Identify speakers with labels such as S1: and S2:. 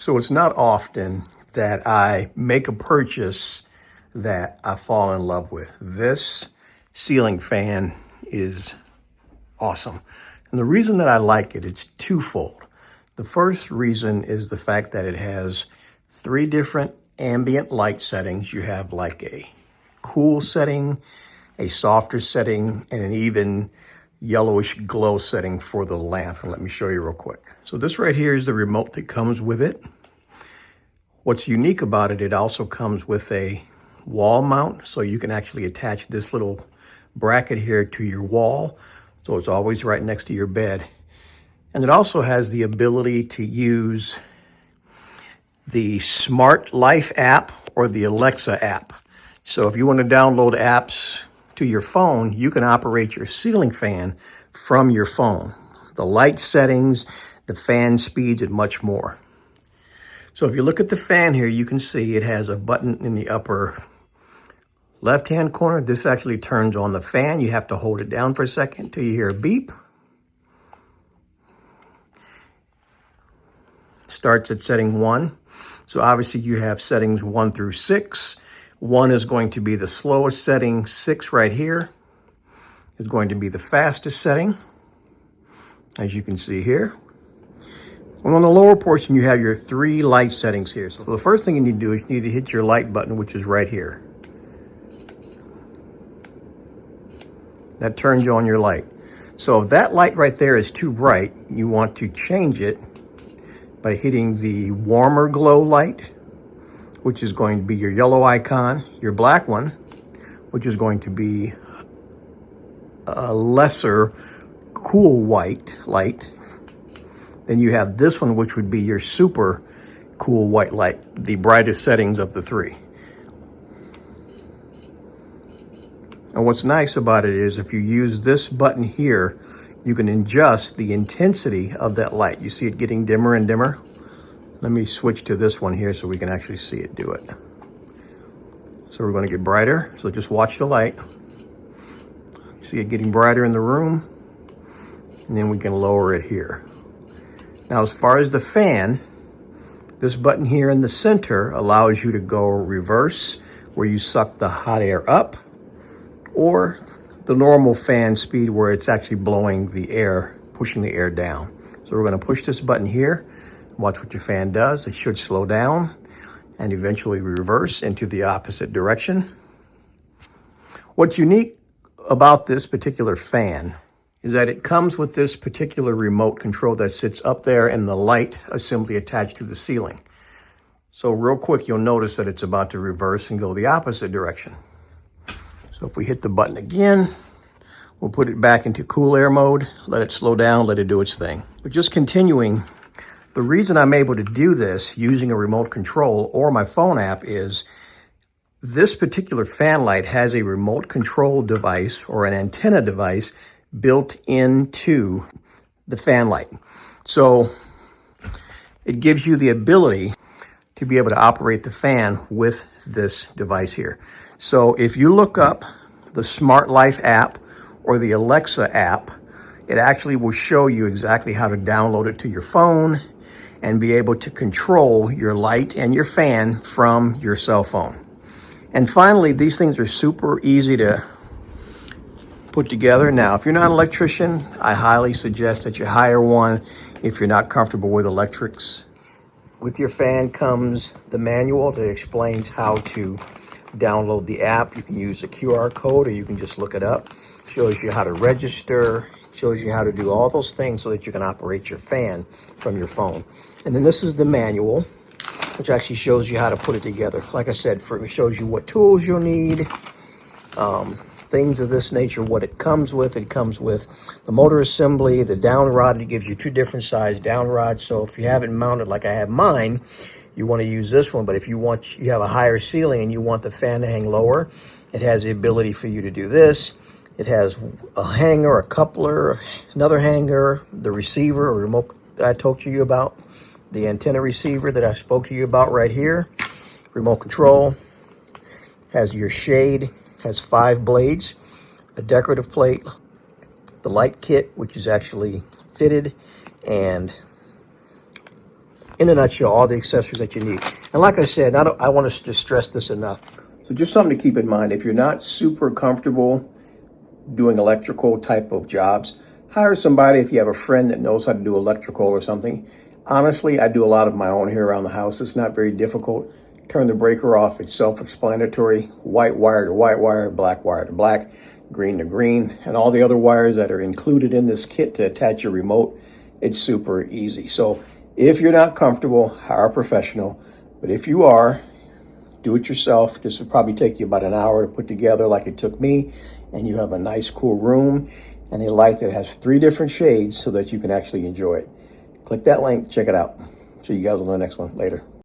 S1: So it's not often that I make a purchase that I fall in love with. This ceiling fan is awesome. And the reason that I like it, it's twofold. The first reason is the fact that it has 3 different ambient light settings. You have like a cool setting, a softer setting, and an even yellowish glow setting for the lamp. And let me show you real quick. So this right here is the remote that comes with it. What's unique about it, it also comes with a wall mount, so you can actually attach this little bracket here to your wall, so it's always right next to your bed. And it also has the ability to use the Smart Life app or the Alexa app. So if you want to download apps to your phone, you can operate your ceiling fan from your phone. The light settings, the fan speeds, and much more. So if you look at the fan here, you can see it has a button in the upper left-hand corner. This actually turns on the fan. You have to hold it down for a second until you hear a beep. Starts at setting 1. So obviously you have settings 1 through 6. 1 is going to be the slowest setting. 6 right here is going to be the fastest setting, as you can see here. And on the lower portion, you have your 3 light settings here. So the first thing you need to do is you need to hit your light button, which is right here. That turns on your light. So if that light right there is too bright, you want to change it by hitting the warmer glow light, which is going to be your yellow icon, your black one, which is going to be a lesser cool white light. Then you have this one, which would be your super cool white light, the brightest settings of the 3. And what's nice about it is if you use this button here, you can adjust the intensity of that light. You see it getting dimmer and dimmer? Let me switch to this one here so we can actually see it do it. So we're going to get brighter. So just watch the light. See it getting brighter in the room. And then we can lower it here. Now, as far as the fan, this button here in the center allows you to go reverse, where you suck the hot air up, or the normal fan speed where it's actually blowing the air, pushing the air down. So we're going to push this button here. Watch what your fan does. It should slow down and eventually reverse into the opposite direction. What's unique about this particular fan is that it comes with this particular remote control that sits up there and the light assembly attached to the ceiling. So real quick, you'll notice that it's about to reverse and go the opposite direction. So if we hit the button again, we'll put it back into cool air mode, let it slow down, let it do its thing. But just continuing, the reason I'm able to do this using a remote control or my phone app is this particular fan light has a remote control device or an antenna device built into the fan light. So it gives you the ability to be able to operate the fan with this device here. So if you look up the Smart Life app or the Alexa app, it actually will show you exactly how to download it to your phone and be able to control your light and your fan from your cell phone. And finally, these things are super easy to put together. Now, if you're not an electrician, I highly suggest that you hire one if you're not comfortable with electrics. With your fan comes the manual that explains how to download the app. You can use a QR code or you can just look it up. Shows you how to register, shows you how to do all those things so that you can operate your fan from your phone. And then this is the manual, which actually shows you how to put it together. Like I said, it shows you what tools you'll need, things of this nature, what it comes with. It comes with the motor assembly, the down rod. It gives you 2 different size down rods. So if you have it mounted like I have mine, you want to use this one. But if you have a higher ceiling and you want the fan to hang lower, it has the ability for you to do this. It has a hanger, a coupler, another hanger, the receiver or remote that I talked to you about, the antenna receiver that I spoke to you about right here, remote control, has your shade, has 5 blades, a decorative plate, the light kit, which is actually fitted and in a nutshell, all the accessories that you need. And like I said, I want to just stress this enough. So just something to keep in mind. If you're not super comfortable doing electrical type of jobs, hire somebody if you have a friend that knows how to do electrical or something. Honestly, I do a lot of my own here around the house. It's not very difficult. Turn the breaker off. It's self-explanatory. White wire to white wire, black wire to black, green to green, and all the other wires that are included in this kit to attach your remote. It's super easy. So if you're not comfortable, hire a professional. But if you are, do it yourself. This will probably take you about an hour to put together like it took me. And you have a nice cool room and a light that has 3 different shades so that you can actually enjoy it. Click that link, check it out. See you guys on the next one. Later.